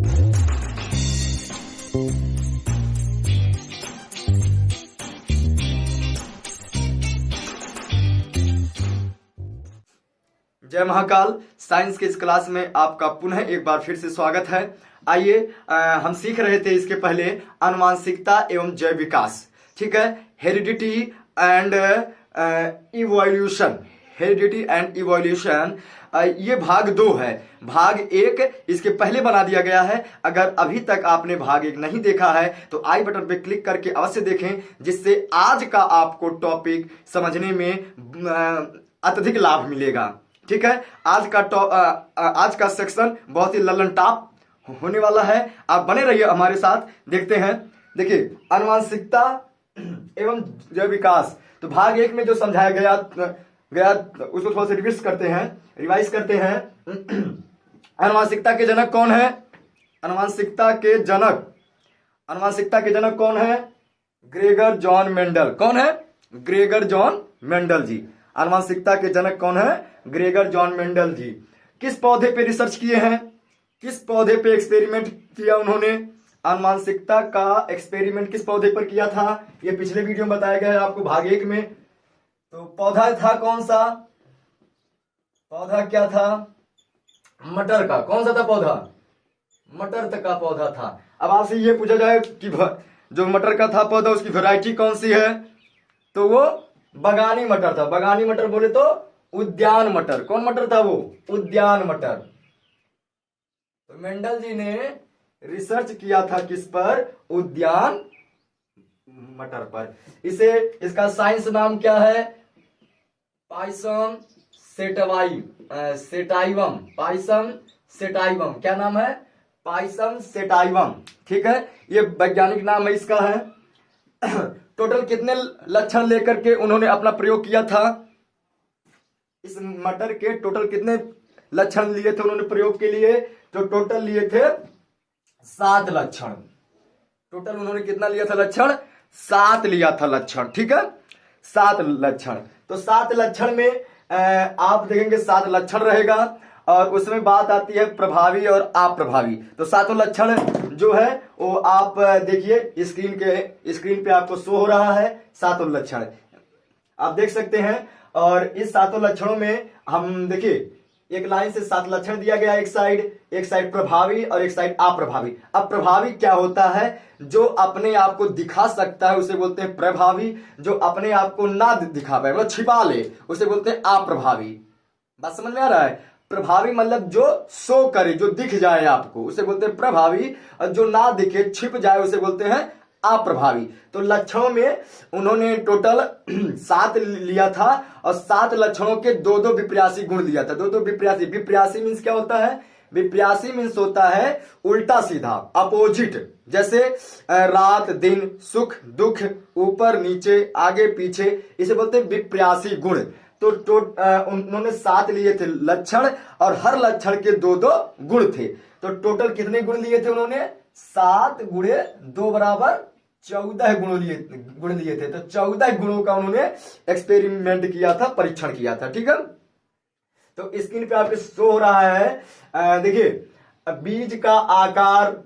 जय महाकाल। साइंस के इस क्लास में आपका पुनः एक बार फिर से स्वागत है। आइए हम सीख रहे थे इसके पहले आनुवांशिकता एवं जैव विकास, ठीक है। Heredity and evolution, heredity and evolution, ये भाग 2 है। भाग 1 इसके पहले बना दिया गया है। अगर अभी तक आपने भाग 1 नहीं देखा है तो आई बटन पे क्लिक करके अवश्य देखें, जिससे आज का आपको टॉपिक समझने में अत्यधिक लाभ मिलेगा, ठीक है। आज का सेक्शन बहुत ही लल्लन टॉप होने वाला है। आप बने रहिए हमारे साथ। देखते हैं, देखिए आनुवांशिकता एवं जैव विकास। तो भाग 1 में जो समझाया गया उसको थोड़ा सा रिवाइज करते हैं। आनुवांशिकता के जनक कौन है? आनुवांशिकता के जनक कौन है? Gregor John Mendel. कौन है? ग्रेगर जॉन मेंडल जी। आनुवांशिकता के जनक कौन है? ग्रेगर जॉन मेंडल जी। किस पौधे पे रिसर्च किए हैं? किस पौधे पे एक्सपेरिमेंट किया उन्होंने? आनुवांशिकता का एक्सपेरिमेंट किस पौधे पर किया था? ये पिछले वीडियो में बताया गया है आपको भाग 1 में। तो पौधा था कौन सा? पौधा क्या था? मटर का। कौन सा था पौधा? मटर तक का पौधा था। अब आपसे ये पूछा जाए कि जो मटर का था पौधा, उसकी वैरायटी कौन सी है? तो वो बगानी मटर था। बगानी मटर बोले तो उद्यान मटर। कौन मटर था वो? उद्यान मटर। तो मेंडल जी ने रिसर्च किया था किस पर? उद्यान मटर पर। इसका साइंस नाम क्या है? Pisum sativum. Pisum sativum. क्या नाम है? पाइसम सेटाइवम, ठीक है। ये वैज्ञानिक नाम है इसका है। टोटल कितने लक्षण लेकर के उन्होंने अपना प्रयोग किया था? इस मटर के टोटल कितने लक्षण लिए थे उन्होंने प्रयोग के लिए? तो टोटल लिए थे 7 लक्षण। टोटल उन्होंने कितना लिया था लक्षण? 7 लिया था लक्षण, ठीक है। 7 लक्षण। तो 7 लक्षण में आप देखेंगे 7 लक्षण रहेगा और उसमें बात आती है प्रभावी और अप्रभावी। तो 7 लक्षण जो है वो आप देखिए स्क्रीन पे आपको शो हो रहा है। 7 लक्षण आप देख सकते हैं। और इस 7 लक्षणों में हम देखिए एक लाइन से 7 लक्षण दिया गया। एक साइड प्रभावी और एक साइड अप्रभावी। अब प्रभावी क्या होता है? जो अपने आप को दिखा सकता है उसे बोलते हैं प्रभावी। जो अपने आप को ना दिखा पाए, मतलब छिपा ले, उसे बोलते हैं अप्रभावी। बात समझ में आ रहा है? प्रभावी मतलब जो शो करे, जो दिख जाए आपको, उसे बोलते हैं प्रभावी। और जो ना दिखे, छिप जाए, उसे बोलते हैं अप्रभावी। तो लक्षणों में उन्होंने टोटल 7 लिया था और 7 लक्षणों के 2-2 विप्रासी गुण लिया था। 2-2 विप्रासी। विप्रासी मीन्स क्या होता है? विप्रासी मीन्स होता है उल्टा सीधा, अपोजिट। जैसे रात दिन, सुख दुख, ऊपर नीचे, आगे पीछे, इसे बोलते हैं विप्रासी गुण। तो उन्होंने 7 लिए थे लक्षण और हर लक्षण के 2-2 गुण थे। तो टोटल कितने गुण लिए थे उन्होंने? 7 गुणे 2 बराबर 14 गुण लिए थे। तो 14 गुणों का उन्होंने एक्सपेरिमेंट किया था, परीक्षण किया था, ठीक है। तो स्क्रीन पे आपके शो हो रहा है। देखिए बीज का आकार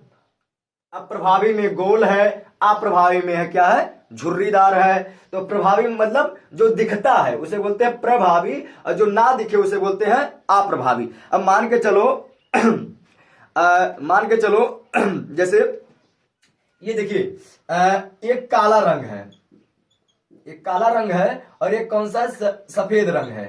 अप्रभावी में गोल है, अप्रभावी में है क्या है? झुर्रीदार है। तो प्रभावी मतलब जो दिखता है उसे बोलते हैं प्रभावी और जो ना दिखे उसे बोलते हैं अप्रभावी। अब मान के चलो जैसे ये देखिए एक काला रंग है, एक काला रंग है और एक कौन सा? सफेद रंग है,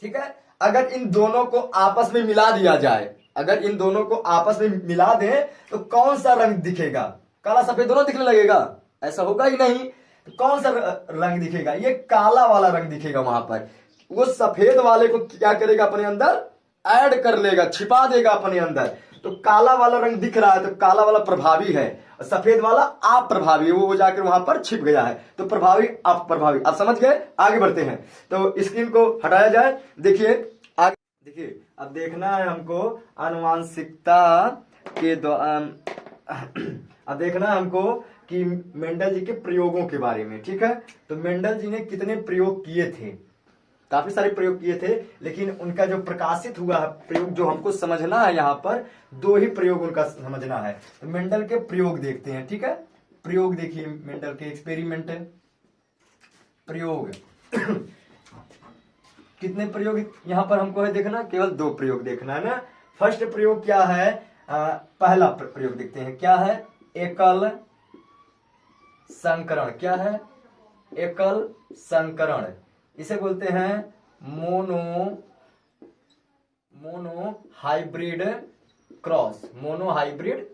ठीक है। अगर इन दोनों को आपस में मिला दिया जाए, अगर इन दोनों को आपस में मिला दें तो कौन सा रंग दिखेगा? काला सफेद दोनों दिखने लगेगा? ऐसा होगा ही नहीं। तो कौन सा रंग दिखेगा? ये काला वाला रंग दिखेगा। वहां पर वो सफेद वाले को क्या करेगा? अपने अंदर ऐड कर लेगा, छिपा देगा अपने अंदर। तो काला वाला रंग दिख रहा है तो काला वाला प्रभावी है, सफेद वाला अप्रभावी है, वो जाकर वहां पर छिप गया है। तो प्रभावी अप्रभावी, आप समझ गए? आगे बढ़ते हैं। तो स्क्रीन को हटाया जाए। देखिए आगे देखिए, अब देखना है हमको आनुवांशिकता के अब देखना है हमको कि मेंडल जी के प्रयोगों के बारे में, ठीक है। तो मेंडल जी ने कितने प्रयोग किए थे काफी सारे प्रयोग किए थे, लेकिन उनका जो प्रकाशित हुआ है प्रयोग जो हमको समझना है यहाँ पर, 2 ही प्रयोग उनका समझना है। तो मेंडल के प्रयोग देखते हैं, ठीक है। प्रयोग देखिए, मेंडल के एक्सपेरिमेंट प्रयोग कितने प्रयोग यहाँ पर हमको है देखना, केवल 2 प्रयोग देखना है ना। फर्स्ट प्रयोग क्या है, पहला प्रयोग देखते हैं, क्या है, एकल संकरण। क्या है, एकल संकरण, इसे बोलते हैं mono hybrid cross. Mono hybrid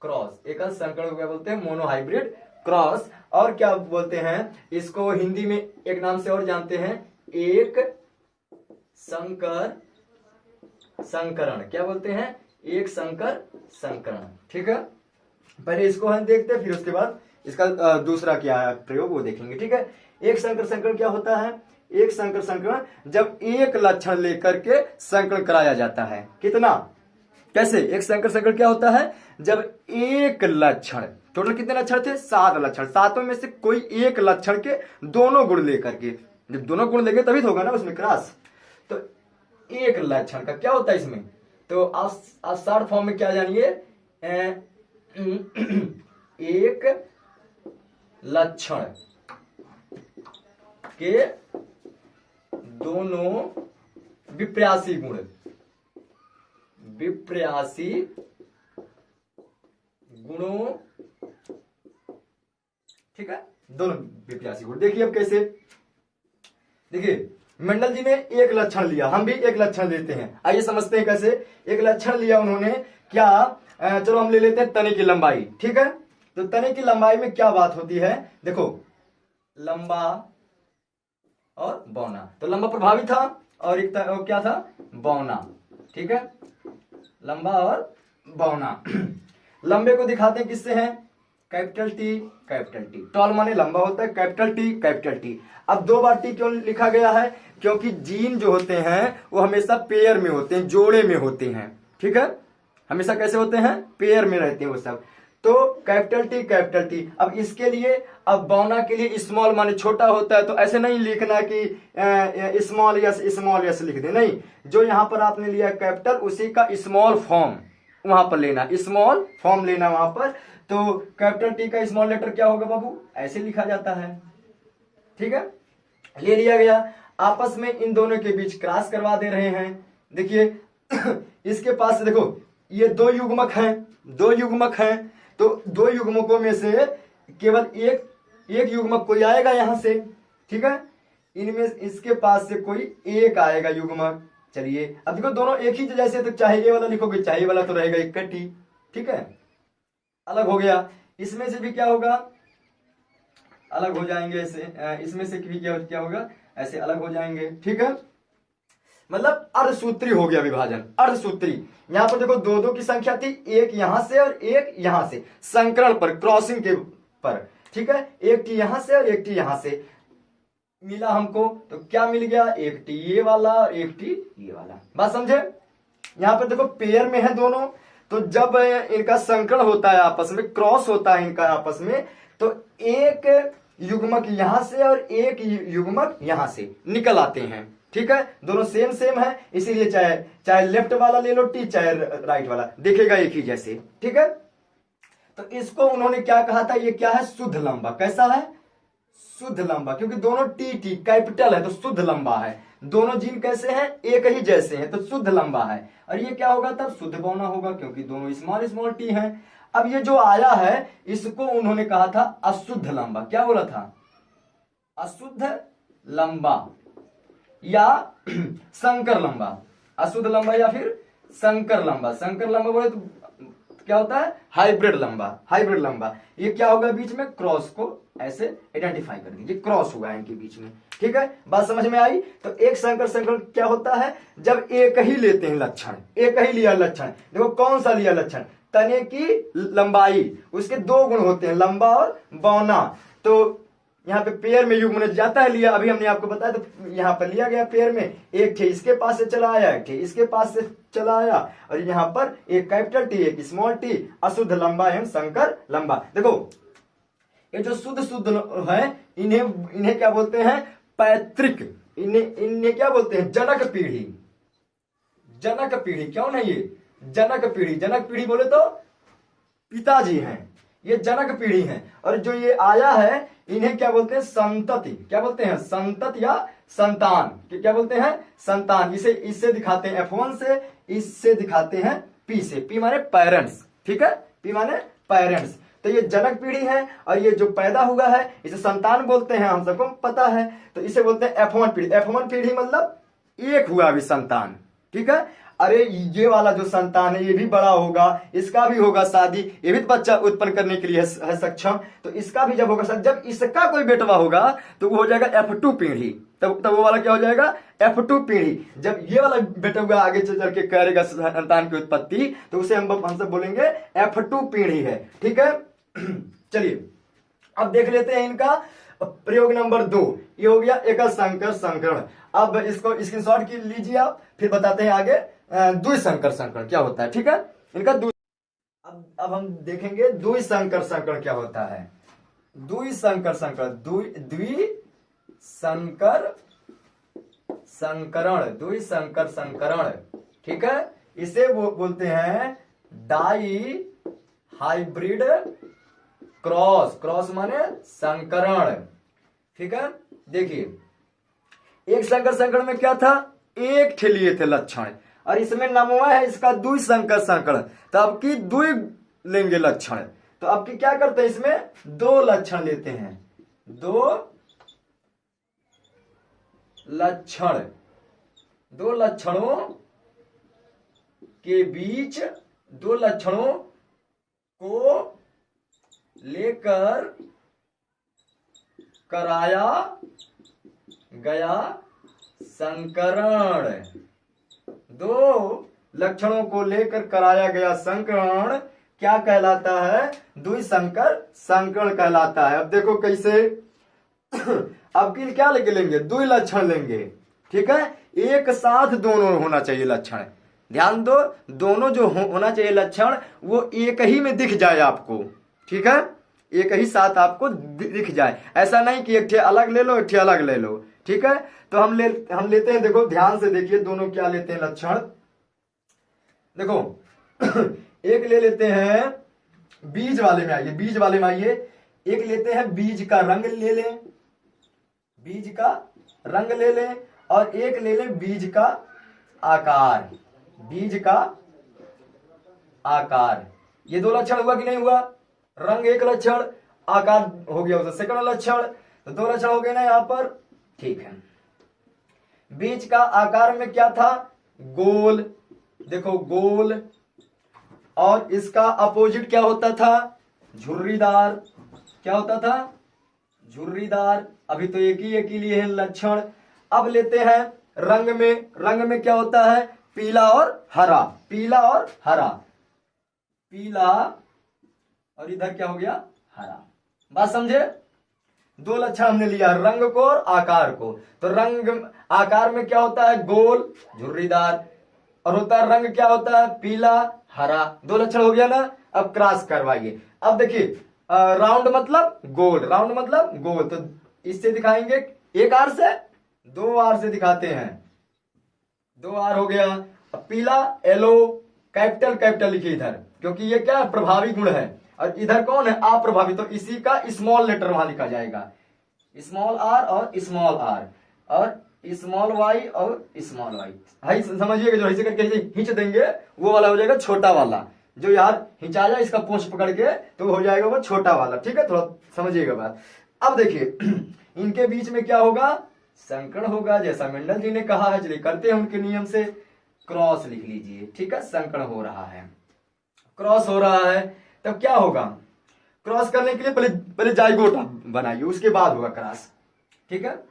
cross, एकल संकरण को क्या बोलते हैं, मोनो हाइब्रिड क्रॉस। और क्या बोलते हैं इसको, हिंदी में एक नाम से और जानते हैं, एक संकर संकरण। क्या बोलते हैं, एक संकर संकरण, ठीक है। पहले इसको हम देखते हैं, फिर उसके बाद इसका दूसरा क्या है प्रयोग वो देखेंगे, ठीक है। एक संकर संकरण क्या होता है, एक संकर संकरण जब एक लक्षण लेकर के संकरण कराया जाता है। कितना, कैसे, एक संकर संकरण क्या होता है, जब एक लक्षण, टोटल कितने लक्षण थे, 7 लक्षण, 7 में से कोई एक लक्षण के दोनों गुण लेकर के, जब दोनों गुण लेंगे तभी तो होगा ना उसमें क्रॉस। तो एक लक्षण का क्या होता है इसमें, तो आप शॉर्ट फॉर्म में क्या जानिए, एक लक्षण के दोनों विप्रासी गुण, विप्रासी गुणों, ठीक है, दोनों विप्रासी गुण। देखिए अब कैसे, देखिए मेंडल जी ने एक लक्षण लिया, हम भी एक लक्षण लेते हैं, आइए समझते हैं कैसे। एक लक्षण लिया उन्होंने, क्या, चलो हम ले लेते हैं तने की लंबाई, ठीक है। तो तने की लंबाई में क्या बात होती है, देखो लंबा और बौना, तो लंबा प्रभावी था और एक क्या था, बौना, ठीक है, लंबा और बौना। लंबे को दिखाते हैं किससे हैं, capital T capital T, tall माने लंबा होता है, कैपिटल टी कैपिटल टी। अब 2 बार टी क्यों लिखा गया है, क्योंकि जीन जो होते हैं वो हमेशा पेयर में होते हैं, जोड़े में होते हैं, ठीक है, हमेशा कैसे होते हैं, पेयर में रहते हैं वो सब। तो कैपिटल टी कैपिटल टी। अब इसके लिए, अब बौना के लिए स्मॉल माने छोटा होता है, तो ऐसे नहीं लिखना कि स्मॉल यस लिख दे, नहीं, जो यहां पर आपने लिया कैपिटल उसी का स्मॉल फॉर्म वहां पर लेना, स्मॉल फॉर्म लेना वहां पर। तो कैपिटल टी का स्मॉल लेटर क्या होगा बाबू, ऐसे लिखा जाता है, ठीक है, ले लिया गया। आपस में इन दोनों के बीच क्रॉस करवा दे रहे हैं, देखिए इसके पास देखो ये 2 युग्मक हैं, 2 युग्मक हैं, तो 2 युग्मकों में से केवल एक युग्मक कोई आएगा यहां से, ठीक है, इनमें इसके पास से कोई एक आएगा युग्मक। चलिए अब देखो दोनों एक ही जैसे, तो चाहे ये वाला लिखोगे चाहे ये वाला, तो रहेगा एक टी, ठीक है, अलग हो गया। इसमें से भी क्या होगा, अलग हो जाएंगे ऐसे, इसमें से भी क्या होगा, ऐसे अलग हो जाएंगे, ठीक है, मतलब अर्धसूत्री हो गया विभाजन, अर्धसूत्री। यहां पर देखो 2 की संख्या थी, एक यहां से और एक यहां से, संकरण पर, क्रॉसिंग के पर, ठीक है, एक टी यहां से और एक टी यहां से मिला हमको, तो क्या मिल गया, एक टी ये वाला और एक टी ये वाला। बात समझे, यहां पर देखो पेयर में है दोनों, तो जब इनका संकरण होता है आपस में, क्रॉस होता है इनका आपस में, तो एक युग्मक यहां से और एक युग्मक यहां से निकल आते हैं, ठीक है, दोनों सेम है, इसीलिए चाहे लेफ्ट वाला ले लो टी, चाहे राइट वाला, देखेगा एक ही जैसे, ठीक है। तो इसको उन्होंने क्या कहा था, ये क्या है, शुद्ध लंबा। कैसा है, शुद्ध लंबा, क्योंकि दोनों टी कैपिटल है तो शुद्ध लंबा है, दोनों जीन कैसे हैं, एक ही जैसे हैं, तो शुद्ध लंबा है। और ये क्या होगा तब, शुद्ध बौना होगा, क्योंकि दोनों स्मॉल टी हैं। अब ये जो आया है इसको उन्होंने कहा था अशुद्ध लंबा। क्या बोला था, अशुद्ध लंबा या संकर लंबा, अशुद्ध लंबा या फिर संकर लंबा। संकर लंबा बोले तो क्या होता है, हाइब्रिड लंबा, हाइब्रिड लंबा। ये क्या होगा, बीच में क्रॉस को ऐसे आइडेंटिफाई कर दीजिए, क्रॉस हुआ है इनके बीच में, ठीक है, बात समझ में आई। तो एक संकर संकरण क्या होता है, जब एक ही लेते हैं लक्षण, एक ही लिया लक्षण, देखो कौन सा लिया लक्षण, तने की लंबाई, उसके 2 गुण होते हैं, लंबा और बौना। तो यहाँ पे पेयर में युग्म जाता है लिया, अभी हमने आपको बताया, तो यहाँ पर लिया गया पेयर में, एक थे इसके पास से चला आया, एक थे इसके पास से चला आया, और यहाँ पर एक कैपिटल टी एक स्मॉल टी, अशुद्ध लंबा एवं संकर लंबा। देखो ये जो शुद्ध है इन्हें क्या बोलते हैं, पैतृक इन्हें इन्हें क्या बोलते हैं, जनक पीढ़ी। जनक पीढ़ी क्यों नहीं, ये जनक पीढ़ी, जनक पीढ़ी बोले तो पिताजी हैं, ये जनक पीढ़ी हैं। और जो ये आया है इन्हें क्या बोलते हैं, संतति। क्या बोलते हैं, संतति या संतान। क्या बोलते हैं, संतान। इसे इससे दिखाते हैं F1 से, इससे दिखाते हैं P से। P माने पेरेंट्स, ठीक है, P माने पेरेंट्स। तो ये जनक पीढ़ी है और ये जो पैदा हुआ है इसे संतान बोलते हैं, हम सबको पता है। तो इसे बोलते हैं F1 पीढ़ी। F1 पीढ़ी मतलब एक हुआ अभी संतान, ठीक है। अरे ये वाला जो संतान है ये भी बड़ा होगा, इसका भी होगा शादी, ये भी बच्चा उत्पन्न करने के लिए है सक्षम, तो इसका भी जब होगा, जब इसका कोई बेटवा होगा तो वो हो जाएगा F2 पीढ़ी। तब वो वाला क्या हो जाएगा, F2 पीढ़ी। जब ये वाला बेटवा आगे चल के करेगा संतान की उत्पत्ति तो उसे हम सब बोलेंगे F2 पीढ़ी है, ठीक है। चलिए अब देख लेते हैं इनका प्रयोग नंबर 2। ये हो गया एकल संकर संकरण। अब इसको स्क्रीनशॉट की लीजिए आप, फिर बताते हैं आगे द्विसंकर संकरण क्या होता है, ठीक है। इनका अब हम देखेंगे द्विसंकर संकरण क्या होता है। द्विसंकर संकरण, द्विसंकर संकरण, द्विसंकर संकरण, ठीक है। इसे वो बोलते हैं डाई हाइब्रिड क्रॉस। क्रॉस माने संकरण, ठीक है। देखिए एक संकर संकरण में क्या था, एक ठे लिए थे लक्षण, और इसमें नमवा है इसका द्विसंकर संकरण, तो अब की द्वि लेंगे लक्षण। तो अब की क्या करते हैं, इसमें 2 लक्षण लेते हैं, 2 लक्षण, 2 लक्षणों के बीच, 2 लक्षणों को लेकर कराया गया संकरण। 2 लक्षणों को लेकर कराया गया संकरण क्या कहलाता है, द्विसंकर संकरण कहलाता है। अब देखो कैसे, अब की क्या लेंगे, 2 लक्षण लेंगे, ठीक है। एक साथ दोनों होना चाहिए लक्षण, ध्यान दो, दोनों जो होना चाहिए लक्षण वो एक ही में दिख जाए आपको, ठीक है, एक ही साथ आपको दिख जाए। ऐसा नहीं कि एक ठे अलग ले लो, एक ठे अलग ले लो, ठीक है। तो हम लेते हैं, देखो ध्यान से देखिए दोनों क्या लेते हैं लक्षण। देखो एक ले लेते हैं, बीज वाले में आइए, बीज वाले में आइए। एक लेते हैं बीज का रंग ले लें, बीज का रंग ले लें, और एक ले लें बीज का आकार, बीज का आकार। ये 2 लक्षण हुआ कि नहीं हुआ, रंग एक लक्षण, आकार हो गया उसका सेकंड लक्षण, तो 2 लक्षण हो गए ना यहाँ पर, ठीक है। बीज का आकार में क्या था, गोल, देखो गोल, और इसका अपोजिट क्या होता था, झुर्रीदार। क्या होता था, झुर्रीदार। अभी तो एक ही लिए हैं लक्षण। अब लेते हैं रंग में, रंग में क्या होता है, पीला और हरा, पीला और हरा, पीला और इधर क्या हो गया, हरा। बात समझे, 2 लक्षण हमने लिया, रंग को और आकार को। तो रंग आकार में क्या होता है, गोल झुर्रीदार, और होता है रंग क्या होता है, पीला हरा। 2 लक्षण हो गया ना। अब क्रॉस करवाइए। अब देखिए राउंड मतलब गोल, राउंड मतलब गोल, तो इससे दिखाएंगे 1 आर से, 2 आर से दिखाते हैं, 2 आर हो गया। अब पीला येलो, कैपिटल कैपिटल लिखिए इधर, क्योंकि ये क्या है, प्रभावी गुण है, और इधर कौन है, अप्रभावी, तो इसी का स्मॉल लेटर वहां लिखा जाएगा, स्मॉल आर और स्मॉल आर, और स्मॉल वाई और स्मॉल वाई। हाई समझिएगा, जो ऐसे करके खींच देंगे वो वाला हो जाएगा छोटा वाला, जो यार हिंचाया इसका पूंछ पकड़ के तो हो जाएगा वो छोटा वाला, ठीक है, थोड़ा समझिएगा बात। अब देखिए इनके बीच में क्या होगा, संकरण होगा, जैसा मेंडल जी ने कहा है। चलिए करते हैं उनके नियम से, क्रॉस लिख लीजिए, ठीक है, संकरण हो रहा है, क्रॉस हो रहा है, तब क्या होगा, क्रॉस करने के लिए पहले जाइगोट बनाइए, उसके बाद होगा क्रॉस, ठीक है।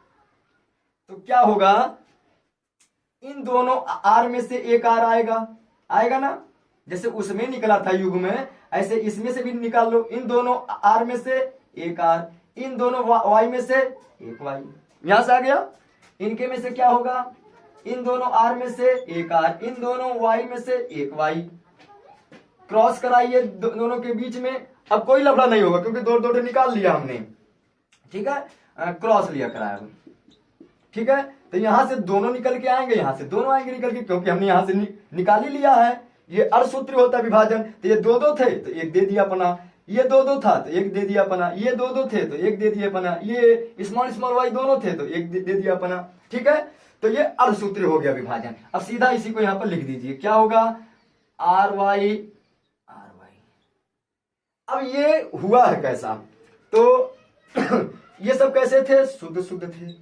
तो क्या होगा, इन दोनों आर में से 1 आर आएगा, आएगा ना, जैसे उसमें निकला था युग में, ऐसे इसमें से भी निकाल लो। इन दोनों आर में से 1 आर, इन दोनों वाई में से 1 वाई, यहां से आ गया। इनके में से क्या होगा, इन दोनों आर में से 1 आर, इन दोनों वाई में से 1 वाई। क्रॉस कराइए दोनों के बीच में, अब कोई लफड़ा नहीं होगा क्योंकि 2 निकाल लिया हमने, ठीक है, क्रॉस लिया कराया, ठीक है। तो यहां से दोनों निकल के आएंगे, यहां से दोनों आएंगे निकल के, क्योंकि हमने यहां से निकाल ही लिया है। ये अर्धसूत्री होता है विभाजन। तो ये दो दो थे तो एक दे दिया अपना, ये दो दो था तो एक दे दिया अपना, ये दो दो थे तो एक दे दिया अपना, ये स्मॉल स्मॉल वाई दोनों थे तो एक दे दिया अपना। ठीक है, तो ये अर्धसूत्री हो गया विभाजन। अब सीधा इसी को यहां पर लिख दीजिए, क्या होगा, आर वाई आर वाई। अब ये हुआ है कैसा, तो ये सब कैसे थे, शुद्ध शुद्ध थे,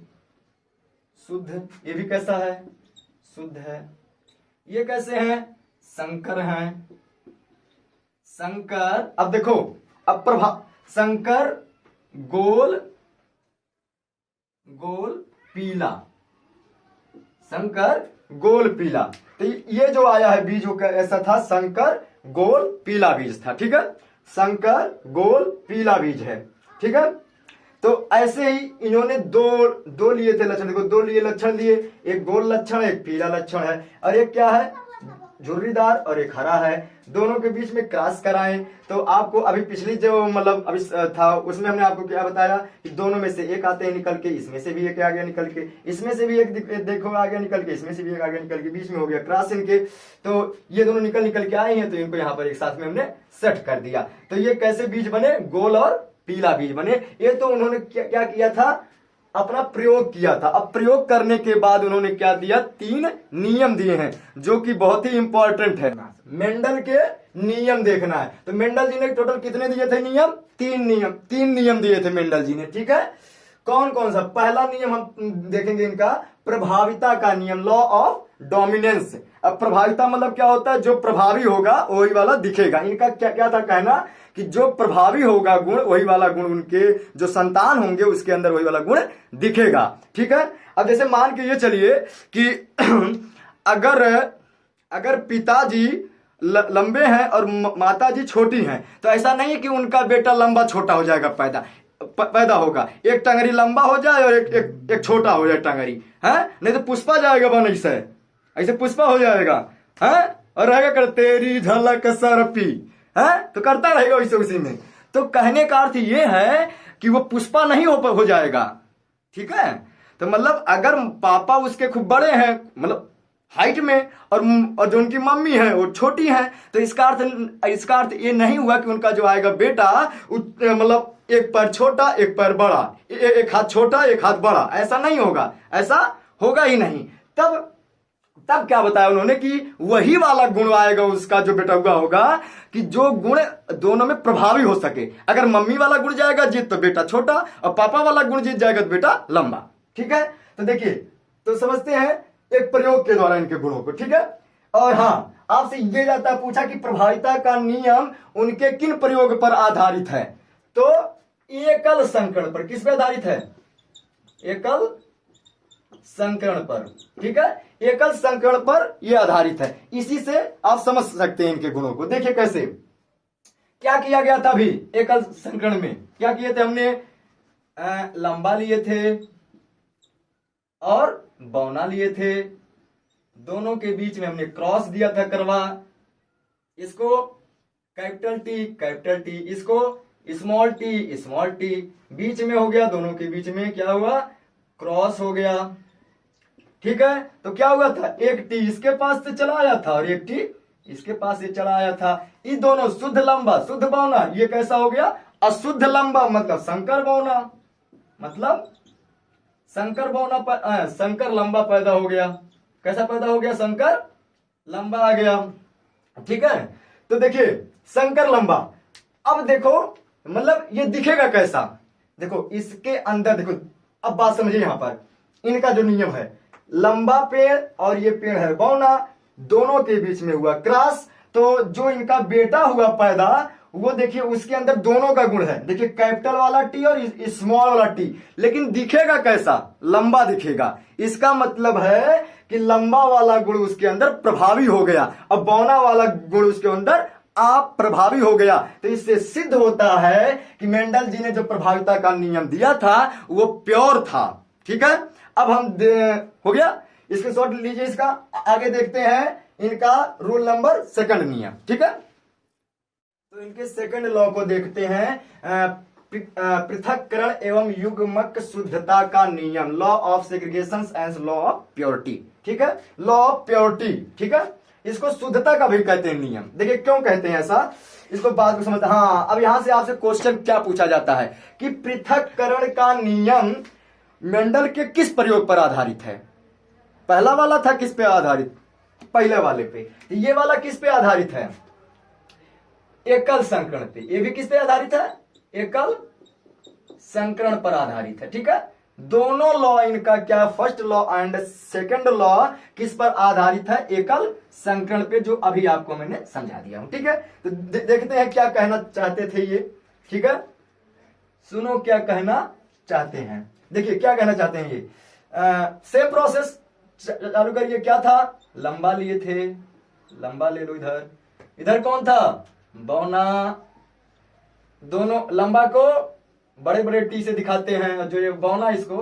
शुद्ध। ये भी कैसा है, शुद्ध है। ये कैसे हैं, संकर हैं, संकर। अब देखो, अब संकर गोल गोल पीला, संकर गोल पीला। तो ये जो आया है बीज वो ऐसा था, संकर गोल पीला बीज था। ठीक है, संकर गोल पीला बीज है। ठीक है, तो ऐसे ही इन्होंने दो लिए थे लक्षण। देखो, दो लिए लक्षण लिए, एक गोल लक्षण एक पीला लक्षण है, और एक क्या है, झुर्रीदार, और एक हरा है। दोनों के बीच में क्रॉस कराएं। तो आपको अभी पिछली जो मतलब अभी था उसमें हमने आपको क्या बताया कि दोनों में से एक आते हैं निकल के, इसमें से भी एक आ गया निकल के, इसमें से भी एक देखो आ गया निकल के, इसमें से भी एक आ गया निकल के, बीच में हो गया क्रॉस इनके। तो ये दोनों निकल के आए हैं, तो इनको यहाँ पर एक साथ में हमने सेट कर दिया। तो ये कैसे बीज बने, गोल और पीला बीज बने। ये तो उन्होंने क्या किया था, अपना प्रयोग किया था। अब प्रयोग करने के बाद उन्होंने क्या दिया, 3 नियम दिए हैं, जो कि बहुत ही इंपॉर्टेंट है। मेंडल के नियम देखना है। तो मेंडल जी ने टोटल कितने दिए थे नियम, 3 नियम दिए थे मेंडल जी ने। ठीक है, कौन कौन सा, पहला नियम हम देखेंगे इनका, प्रभाविता का नियम, लॉ ऑफ डोमिनेंस। अब प्रभाविता मतलब क्या होता है, जो प्रभावी होगा वही वाला दिखेगा। इनका क्या था कहना कि जो प्रभावी होगा गुण, वही वाला गुण उनके जो संतान होंगे उसके अंदर वही वाला गुण दिखेगा। ठीक है, अब जैसे मान के ये चलिए कि अगर पिताजी लंबे हैं और माताजी छोटी हैं, तो ऐसा नहीं है कि उनका बेटा लंबा छोटा हो जाएगा, पैदा होगा, एक टंगरी लंबा हो जाए और एक छोटा हो जाए टंगरी, है नहीं तो पुष्पा जाएगा बन, ऐसे पुष्पा हो जाएगा, है, और रहेगा कर तेरी झलक सरपी, है, तो करता रहेगा वैसे उसी में। तो कहने का अर्थ ये है कि वो पुष्पा नहीं हो जाएगा। ठीक है, तो मतलब अगर पापा उसके खूब बड़े हैं, मतलब हाइट में, और जो उनकी मम्मी है वो छोटी है, तो इसका अर्थ ये नहीं हुआ कि उनका जो आएगा बेटा मतलब एक पैर छोटा एक पैर बड़ा, एक हाथ छोटा एक हाथ बड़ा, ऐसा नहीं होगा, ऐसा होगा ही नहीं। तब क्या बताया उन्होंने कि वही वाला गुण आएगा उसका जो बेटा हुआ होगा, कि जो गुण दोनों में प्रभावी हो सके। अगर मम्मी वाला गुण जाएगा जीत तो बेटा छोटा, और पापा वाला गुण जीत जाएगा तो बेटा लंबा। ठीक है, तो देखिए, तो समझते हैं एक प्रयोग के द्वारा इनके गुणों को। ठीक है, और हाँ, आपसे ये जाता पूछा कि प्रभाविता का नियम उनके किन प्रयोग पर आधारित है, तो एकल संकरण पर। किस पे आधारित है, एकल संकरण पर। ठीक है, एकल संकरण पर यह आधारित है। इसी से आप समझ सकते हैं इनके गुणों को। देखिए कैसे क्या किया गया था अभी एकल संकरण में, क्या किए थे हमने, लंबा लिए थे और बौना लिए थे, दोनों के बीच में हमने क्रॉस दिया था करवा, इसको कैपिटल टी, इसको स्मॉल टी, बीच में हो गया, दोनों के बीच में क्या हुआ, क्रॉस हो गया। ठीक है, तो क्या हुआ था, एक टी इसके पास से चला आया था और एक टी इसके पास से चला आया था। ये दोनों शुद्ध लंबा शुद्ध बौना, ये कैसा हो गया, अशुद्ध लंबा, मतलब संकर बौना, मतलब संकर बौना संकर लंबा पैदा हो गया। कैसा पैदा हो गया, संकर लंबा आ गया। ठीक है, तो देखिए संकर लंबा। अब देखो मतलब ये दिखेगा कैसा, देखो इसके अंदर देखो, अब बात समझिए, यहां पर इनका जो नियम है, लंबा पेड़ और ये पेड़ है बौना, दोनों के बीच में हुआ क्रॉस, तो जो इनका बेटा हुआ पैदा, वो देखिए उसके अंदर दोनों का गुण है। देखिए कैपिटल वाला टी और स्मॉल वाला टी, लेकिन दिखेगा कैसा, लंबा दिखेगा। इसका मतलब है कि लंबा वाला गुण उसके अंदर प्रभावी हो गया और बौना वाला गुण उसके अंदर आप प्रभावी हो गया। तो इससे सिद्ध होता है कि मेंडल जी ने जो प्रभाविता का नियम दिया था वो प्योर था। ठीक है, अब हम हो गया, इसके शॉर्ट लीजिए, इसका आगे देखते हैं इनका रूल नंबर सेकंड नियम। ठीक है, तो इनके सेकंड लॉ को देखते हैं, पृथक्करण एवं युग्मक शुद्धता का नियम, law of segregation and law of purity. ठीक है, लॉ ऑफ प्योरिटी। ठीक है, इसको शुद्धता का भी कहते हैं नियम। देखिए क्यों कहते हैं ऐसा, इसको बात को समझते। हाँ, अब यहां से आपसे क्वेश्चन क्या पूछा जाता है कि पृथक्करण का नियम मेंडल के किस प्रयोग पर आधारित है। पहला वाला था किस पे आधारित, पहले वाले पे। ये वाला किस पे आधारित है, एकल संकरण पे। ये भी किस पे आधारित है, एकल संकरण पर आधारित है। ठीक है, दोनों लॉ इनका क्या, first law and second law किस पर आधारित है, एकल संकरण पे, जो अभी आपको मैंने समझा दिया हूं। ठीक है, तो देखते हैं क्या कहना चाहते थे ये। ठीक है, सुनो क्या कहना चाहते हैं। देखिए क्या कहना चाहते हैं ये, सेम प्रोसेस चालू करिए। क्या था, लंबा लिए थे, लंबा ले लो। इधर इधर कौन था, बौना। दोनों लंबा को बड़े बड़े टी से दिखाते हैं, जो ये बौना इसको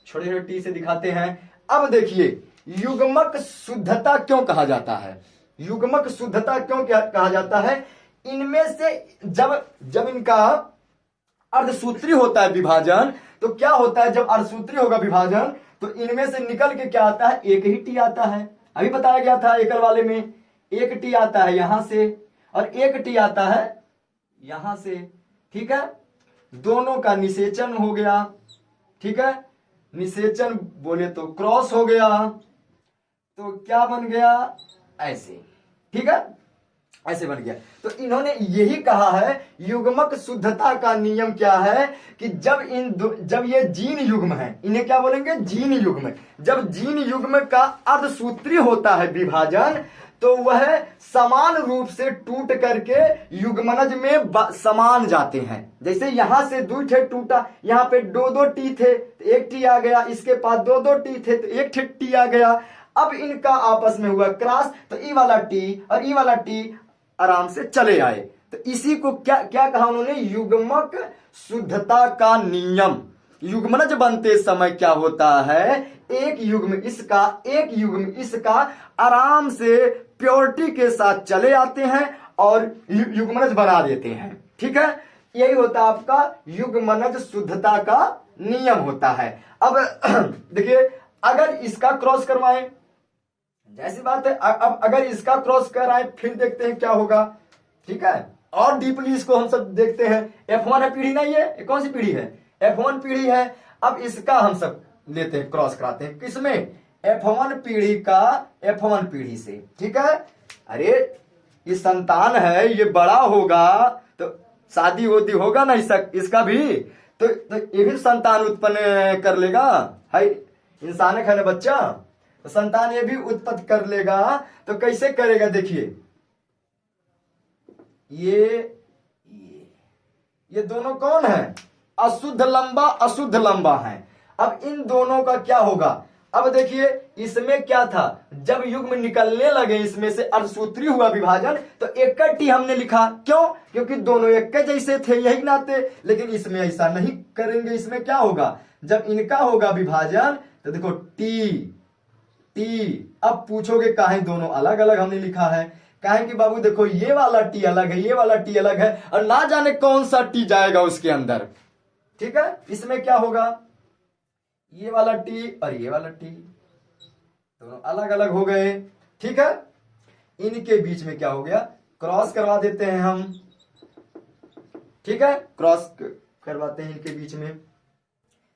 छोटे छोटे टी से दिखाते हैं। अब देखिए युग्मक शुद्धता क्यों कहा जाता है, युग्मक शुद्धता क्यों कहा जाता है। इनमें से जब इनका अर्धसूत्री होता है विभाजन, तो क्या होता है, जब अर्धसूत्री होगा विभाजन तो इनमें से निकल के क्या आता है, एक ही टी आता है। अभी बताया गया था एकल वाले में, एक टी आता है यहां से और एक टी आता है यहां से। ठीक है, दोनों का निषेचन हो गया। ठीक है, निषेचन बोले तो क्रॉस हो गया, तो क्या बन गया, ऐसे। ठीक है, ऐसे बन गया। तो इन्होंने यही कहा है युग्मक शुद्धता का नियम क्या है कि जब ये जीन युग्म है, इन्हें क्या बोलेंगे, जीन युग्म। जब जीन युग्म का अर्धसूत्री होता है विभाजन, तो वह समान रूप से टूट करके युग्मनज में समान जाते हैं। जैसे यहां से दो ठे टूटा, यहाँ पे दो टी थे तो एक टी आ गया, इसके पास दो टी थे तो एक ठे टी आ गया। अब इनका आपस में हुआ क्रॉस, तो ई वाला टी और ई वाला टी आराम से चले आए। तो इसी को क्या क्या कहा उन्होंने, युग्मक शुद्धता का नियम। युग्मनज बनते समय क्या होता है, एक युग्म इसका एक युग्म इसका आराम से प्योरिटी के साथ चले आते हैं और युग्मनज बना देते हैं। ठीक है, यही होता है आपका युग्मनज शुद्धता का नियम होता है। अब देखिए अगर इसका क्रॉस करवाएं, जैसी बात है, अब अगर इसका क्रॉस कराएं फिर देखते हैं क्या होगा। ठीक है, और डीपली इसको हम सब देखते हैं। F1 है पीढ़ी, नहीं है, कौन सी पीढ़ी है, F1 पीढ़ी है। अब इसका हम सब लेते हैं, क्रॉस कराते हैं, किसमें, F1 पीढ़ी का F1 पीढ़ी से। ठीक है, अरे ये संतान है, ये बड़ा होगा तो शादी होती होगा ना इसका भी, तो ये भी संतान उत्पन्न कर लेगा। है इंसान है ना बच्चा, तो संतान ये भी उत्पत्ति कर लेगा। तो कैसे करेगा, देखिए ये दोनों कौन है, अशुद्ध लंबा है। अब इन दोनों का क्या होगा, अब देखिए इसमें क्या था, जब युग्म निकलने लगे इसमें से अर्धसूत्री हुआ विभाजन, तो एक टी हमने लिखा, क्यों, क्योंकि दोनों एक जैसे थे यही नाते। लेकिन इसमें ऐसा नहीं करेंगे, इसमें क्या होगा, जब इनका होगा विभाजन तो देखो टी। अब पूछोगे काहे दोनों अलग अलग हमने लिखा है, काहे कि बाबू देखो ये वाला टी अलग है, ये वाला टी अलग है, और ना जाने कौन सा टी जाएगा उसके अंदर। ठीक है, इसमें क्या होगा, ये वाला टी और ये वाला टी दोनों अलग अलग हो गए। ठीक है, इनके बीच में क्या हो गया, क्रॉस करवा देते हैं हम। ठीक है, क्रॉस करवाते हैं इनके बीच में,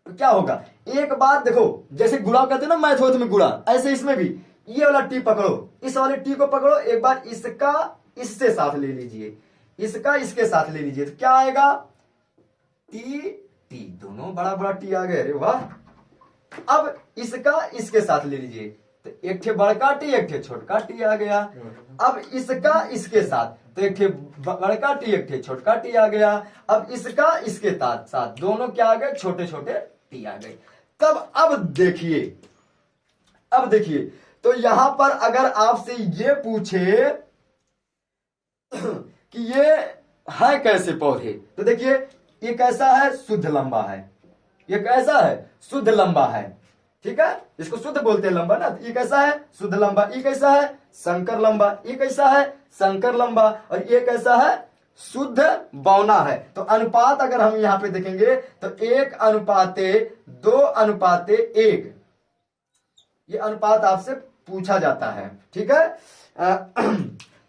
तो क्या होगा, एक बात देखो, जैसे गुणा करते हैं ना मैथ में गुणा, ऐसे इसमें भी ये वाला टी पकड़ो, इस वाले टी को पकड़ो, एक बार इसका इससे साथ ले लीजिए, इसका इसके साथ ले लीजिए, तो क्या आएगा, टी दोनों बड़ा बड़ा टी आ गए। अरे वाह, अब इसका इसके साथ ले लीजिए, तो एक ठे बड़का टी एक ठे छोटका टी आ गया। अब इसका इसके साथ, तो एक ठे बड़का टी एक ठे छोटका टी आ गया। अब इसका इसके साथ दोनों क्या आ गए, छोटे छोटे टी आ गए। तब अब देखिए तो यहां पर अगर आपसे ये पूछे कि ये है कैसे पौधे, तो देखिए ये कैसा है, शुद्ध लंबा है, ये कैसा है, शुद्ध लंबा है। ठीक है, इसको शुद्ध बोलते हैं लंबा ना, ये कैसा है, शुद्ध लंबा। ये कैसा है, संकर लंबा। ये कैसा है, संकर लंबा। और ये कैसा है, शुद्ध बौना है। तो अनुपात अगर हम यहां पे देखेंगे तो 1:2:1, ये अनुपात आपसे पूछा जाता है, ठीक है।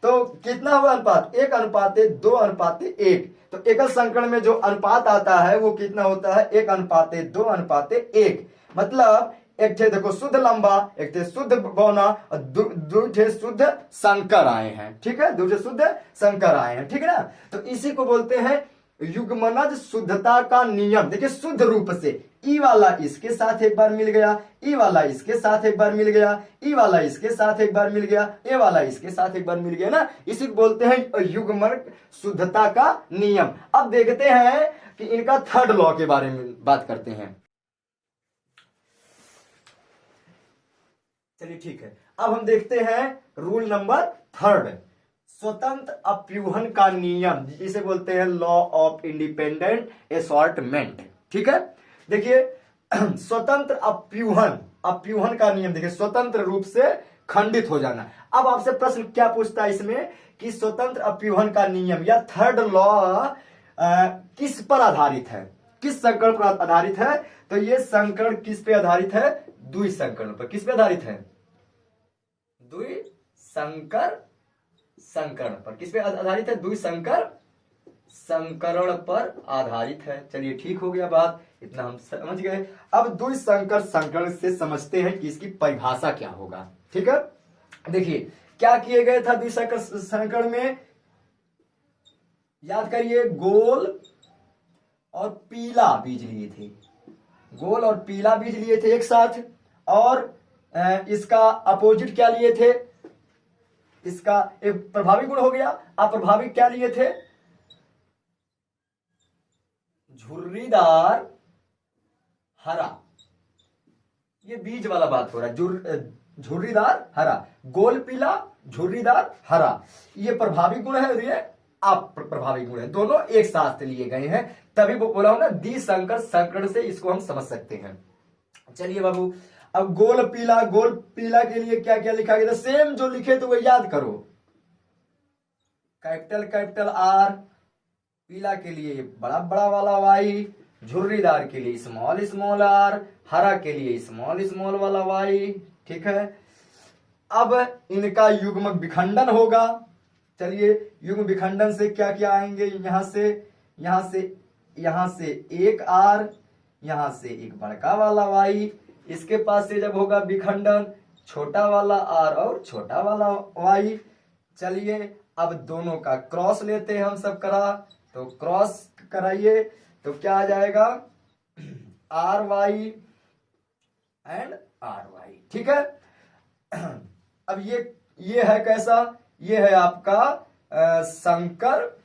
तो कितना हुआ अनुपात? 1:2:1। तो एकल संकरण में जो अनुपात आता है वो कितना होता है? 1:2:1। मतलब एक थे देखो शुद्ध लंबा, एक थे शुद्ध बौना और दो थे शुद्ध संकर आए हैं, ठीक है, दो थे शुद्ध संकर आए हैं, ठीक है ना। तो इसी को बोलते हैं युग्मनज शुद्धता का नियम। देखिए शुद्ध रूप से ई वाला इसके साथ एक बार मिल गया, ई वाला इसके साथ एक बार मिल गया, ई वाला इसके साथ एक बार मिल गया, ए वाला इसके साथ एक बार मिल गया ना, इसी को बोलते हैं युग्मन शुद्धता का नियम। अब देखते हैं कि इनका थर्ड लॉ के बारे में बात करते हैं। चलिए ठीक है, अब हम देखते हैं रूल नंबर 3, स्वतंत्र अप्यूहन का नियम, जिसे बोलते हैं लॉ ऑफ इंडिपेंडेंट असॉर्टमेंट, ठीक है। देखिए स्वतंत्र अप्यूहन का नियम, देखिए स्वतंत्र रूप से खंडित हो जाना। अब आपसे प्रश्न क्या पूछता है इसमें कि स्वतंत्र अप्यूहन का नियम या थर्ड लॉ किस पर आधारित है, किस संकरण पर आधारित है? तो ये संकरण किस पे आधारित है? द्विसंकरण पर। किस पे आधारित है? द्विसंकर संकरण पर। किस पे आधारित है? द्विसंकर संकरण पर आधारित है। चलिए ठीक हो गया बात, इतना हम समझ गए। अब द्विसंकर संकरण से समझते हैं कि इसकी परिभाषा क्या होगा, ठीक है। देखिए क्या किए गए था द्विसंकर संकरण में, याद करिए, गोल और पीला बीज लिए थे, गोल और पीला बीज लिए थे एक साथ, और इसका अपोजिट क्या लिए थे? इसका एक प्रभावी गुण हो गया, अप्रभावी क्या लिए थे? झुर्रीदार हरा, ये बीज वाला बात हो रहा है, झुर्रीदार हरा, गोल पीला झुर्रीदार हरा, ये प्रभावी गुण है और ये अप्रभावी गुण है, दोनों एक साथ लिए गए हैं। तभी वो बोला हूं ना द्विसंकर संकरण से इसको हम समझ सकते हैं। चलिए बाबू, अब गोल पीला के लिए क्या क्या लिखा गया था? सेम जो लिखे तो वो याद करो, कैपिटल आर, पीला के लिए बड़ा बड़ा वाला वाई, झुर्रीदार के लिए स्मॉल आर, हरा के लिए स्मॉल वाला वाई, ठीक है। अब इनका युग्मक विखंडन होगा। चलिए युग्म विखंडन से क्या क्या आएंगे? यहां से एक आर, यहां से एक बड़का वाला वाई, इसके पास से जब होगा विखंडन, छोटा वाला आर और छोटा वाला वाई। चलिए अब दोनों का क्रॉस लेते हैं हम सब करा, तो क्रॉस कराइए तो क्या आ जाएगा? R Y and R Y, ठीक है। अब ये है कैसा? ये है आपका संकर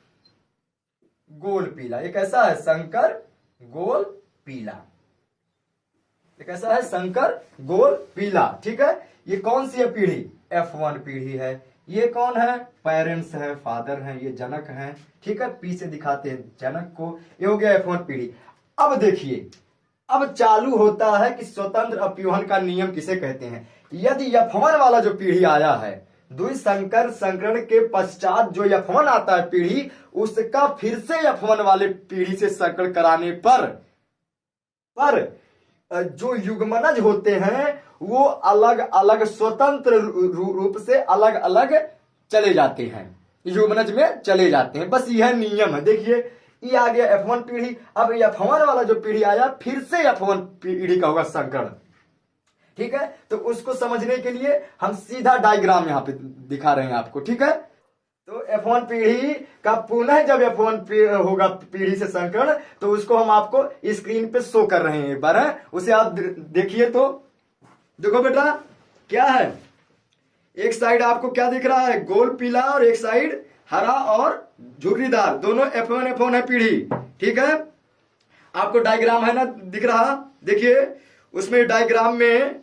गोल पीला। ये कैसा है? संकर गोल पीला। ये कैसा है? संकर गोल पीला, ठीक है। ये कौन सी है पीढ़ी? F1 पीढ़ी है। ये कौन है? पेरेंट्स है, फादर है, ये जनक है, ठीक है। पीछे दिखाते हैं जनक को, ये हो गया F1 पीढ़ी। अब देखिए, अब चालू होता है कि स्वतंत्र अप्यूहन का नियम किसे कहते हैं। यदि F1 वाला जो पीढ़ी आया है, द्विसंकर संकरण के पश्चात जो F1 आता है पीढ़ी, उसका फिर से F1 वाले पीढ़ी से संकरण कराने पर जो युग्मनज होते हैं वो अलग अलग स्वतंत्र रूप से अलग अलग चले जाते हैं, युग्मनज में चले जाते हैं। बस यह नियम है। देखिए ये आ गया F1 पीढ़ी। अब F1 वाला जो पीढ़ी आया फिर से F1 पीढ़ी का होगा संकरण, ठीक है। तो उसको समझने के लिए हम सीधा डायग्राम यहां पे दिखा रहे हैं आपको, ठीक है। तो F1 पीढ़ी का पुनः जब F1 होगा पीढ़ी से संकरण, तो उसको हम आपको स्क्रीन पे शो कर रहे हैं एक बार, है उसे आप देखिए। तो देखो बेटा क्या है, एक साइड आपको क्या दिख रहा है? गोल पीला, और एक साइड हरा और झुर्रीदार, दोनों F1 है पीढ़ी, ठीक है। आपको डायग्राम है ना दिख रहा? देखिए उसमें डायग्राम में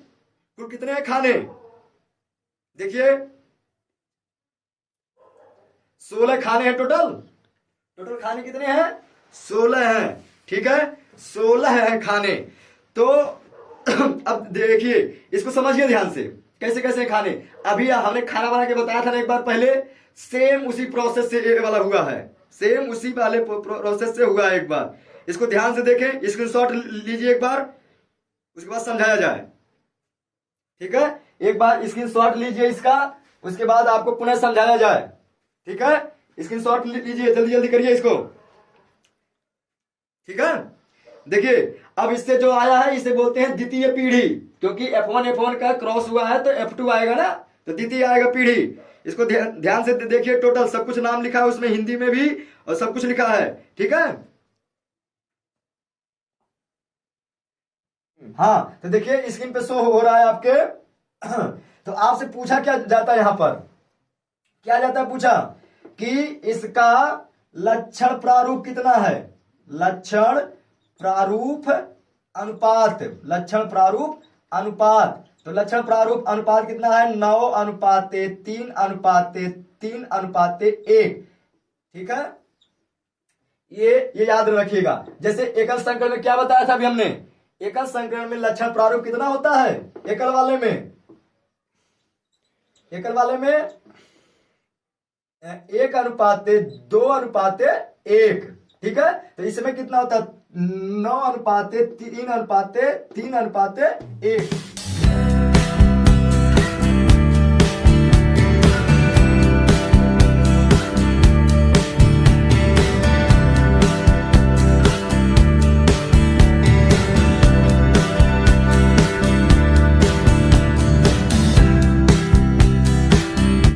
कुल कितने हैं खाने? देखिए 16 खाने हैं टोटल खाने कितने हैं? 16 हैं, ठीक है, 16 हैं खाने। तो अब देखिए इसको समझिए ध्यान से, कैसे कैसे खाने। अभी हमने खाना बना के बताया था ना एक बार पहले, सेम उसी प्रोसेस से ये वाला हुआ है, सेम उसी वाले प्रोसेस से हुआ है। एक बार इसको ध्यान से देखें, स्क्रीनशॉट लीजिए एक बार, उसके बाद समझाया जाए। ठीक है, एक बार स्क्रीनशॉट लीजिए इसका, उसके बाद आपको पुनः समझाया जाए। ठीक है, स्क्रीनशॉट लीजिए, जल्दी जल्दी करिए इसको। ठीक है, देखिए अब इससे जो आया है इसे बोलते हैं द्वितीय पीढ़ी, क्योंकि F1 का क्रॉस हुआ है तो F2 आएगा ना, तो द्वितीय आएगा पीढ़ी। इसको ध्यान से देखिए, टोटल सब कुछ नाम लिखा है उसमें, हिंदी में भी, और सब कुछ लिखा है। ठीक है, हाँ तो देखिए स्क्रीन पे शो हो रहा है आपके। तो आपसे पूछा क्या जाता है, यहां पर क्या जाता है, पूछा कि इसका लक्षण प्रारूप कितना है, लक्षण प्रारूप अनुपात, लक्षण प्रारूप अनुपात। तो लक्षण प्रारूप अनुपात कितना है, 9:3:3:3:1। ठीक है, ये याद रखिएगा। जैसे एकल संकर में क्या बताया था अभी हमने, एकल संकर में लक्षण प्रारूप कितना होता है, एकल वाले में 1:2:1। ठीक है, तो इसमें कितना होता है, 9:3:3:3:1।